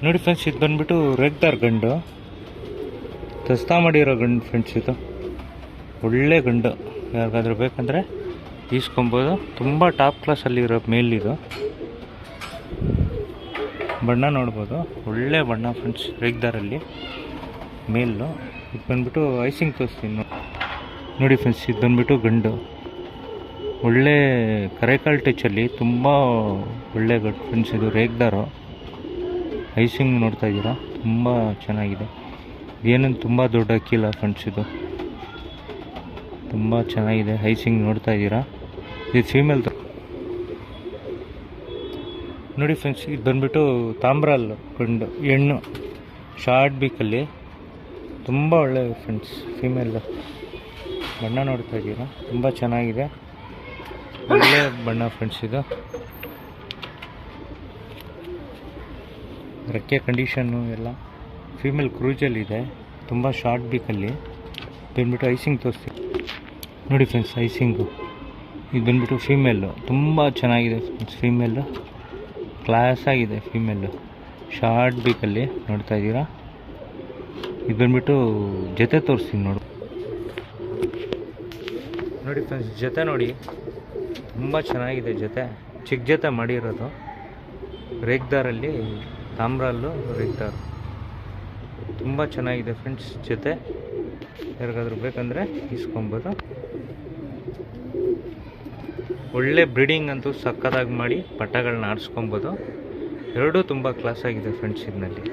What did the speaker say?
ನೋಡಿ ಫ್ರೆಂಡ್ಸ್, ಇದು ಬಂದ್ಬಿಟ್ಟು ರೇಗ್ದಾರ್ ಗಂಡು, ದಸ್ತಾ ಮಾಡಿರೋ ಗಂಡು ಫ್ರೆಂಡ್ಸ್. ಇದು ಒಳ್ಳೆ ಗಂಡು, ಯಾರಿಗಾದ್ರೂ ಬೇಕಂದರೆ ಈಸ್ಕೊಬೋದು. ತುಂಬ ಟಾಪ್ ಕ್ಲಾಸಲ್ಲಿರೋ ಮೇಲಿದು. ಬಣ್ಣ ನೋಡ್ಬೋದು, ಒಳ್ಳೆ ಬಣ್ಣ ಫ್ರೆಂಡ್ಸ್, ರೇಗ್ದಾರಲ್ಲಿ ಮೇಲು. ಇದು ಬಂದ್ಬಿಟ್ಟು ಐಸಿಂಗ್ ತೋರಿಸ್ತೀನಿ ನೋಡಿ ಫ್ರೆಂಡ್ಸ್. ಇದು ಬಂದ್ಬಿಟ್ಟು ಗಂಡು, ಒಳ್ಳೆ ಕರೆಕಾಲ್ ಟಚಲ್ಲಿ ತುಂಬ ಒಳ್ಳೆ ಗಂಡು ಫ್ರೆಂಡ್ಸ್. ಇದು ರೇಗ್ದಾರು ಐಸಿಂಗ್ ನೋಡ್ತಾ ಇದ್ದೀರಾ, ತುಂಬ ಚೆನ್ನಾಗಿದೆ. ಏನಂತ ತುಂಬ ದೊಡ್ಡ ಅಕ್ಕಿಲ್ಲ ಫ್ರೆಂಡ್ಸ್, ಇದು ತುಂಬ ಚೆನ್ನಾಗಿದೆ. ಐಸಿಂಗ್ ನೋಡ್ತಾ ಇದ್ದೀರಾ. ಇದು ಫೀಮೇಲ್ ನೋಡಿ ಫ್ರೆಂಡ್ಸ್. ಇದು ಬಂದ್ಬಿಟ್ಟು ತಾಮ್ರಲ್ ಗಂಡು, ಹೆಣ್ಣು, ಶಾರ್ಟ್ ಬೀಕಲ್ಲಿ ತುಂಬ ಒಳ್ಳೆ ಫ್ರೆಂಡ್ಸ್, ಫೀಮೇಲ್. ಬಣ್ಣ ನೋಡ್ತಾ ಇದ್ದೀರಾ, ತುಂಬ ಚೆನ್ನಾಗಿದೆ, ಒಳ್ಳೆ ಬಣ್ಣ ಫ್ರೆಂಡ್ಸ್. ಇದು ರೆಕ್ಕೆ ಕಂಡೀಷನ್ನು ಎಲ್ಲ ಫೀಮೇಲ್ ಕ್ರೂಜಲ್ಲಿದೆ, ತುಂಬ ಶಾರ್ಟ್ ಬೀಕಲ್ಲಿ. ಬಂದ್ಬಿಟ್ಟು ಐಸಿಂಗ್ ತೋರಿಸ್ತೀನಿ ನೋಡಿ ಫ್ರೆಂಡ್ಸ್, ಐಸಿಂಗು. ಇದು ಬಂದ್ಬಿಟ್ಟು ಫೀಮೇಲು, ತುಂಬ ಚೆನ್ನಾಗಿದೆ ಫ್ರೆಂಡ್ಸ್. ಫೀಮೇಲು ಕ್ಲಾಸ್ ಆಗಿದೆ, ಫೀಮೇಲು ಶಾರ್ಟ್ ಬೀಕಲ್ಲಿ ನೋಡ್ತಾ ಇದ್ದೀರಾ. ಇದು ಬಂದ್ಬಿಟ್ಟು ಜೊತೆ ತೋರಿಸ್ತೀನಿ ನೋಡಿ ಫ್ರೆಂಡ್ಸ್. ಜೊತೆ ನೋಡಿ, ತುಂಬ ಚೆನ್ನಾಗಿದೆ ಜೊತೆ, ಚಿಕ್ಕ ಜೊತೆ ಮಾಡಿರೋದು. ರೇಗ್ದಾರಲ್ಲಿ ತಾಮ್ರಲ್ಲು ರೇಗ್ದಾರು ತುಂಬ ಚೆನ್ನಾಗಿದೆ ಫ್ರೆಂಡ್ಸ್. ಜೊತೆ ಯಾರಿಗಾದ್ರೂ ಬೇಕಂದರೆ ಇಸ್ಕೊಬೋದು. ಒಳ್ಳೆ ಬ್ರೀಡಿಂಗ್ ಅಂತೂ ಸಕ್ಕತ್ತಾಗಿ ಮಾಡಿ ಪಟ್ಟಗಳನ್ನ ಆಡಿಸ್ಕೊಬೋದು. ಎರಡೂ ತುಂಬ ಕ್ಲಾಸಾಗಿದೆ ಫ್ರೆಂಡ್ಸ್ ಇದರಲ್ಲಿ.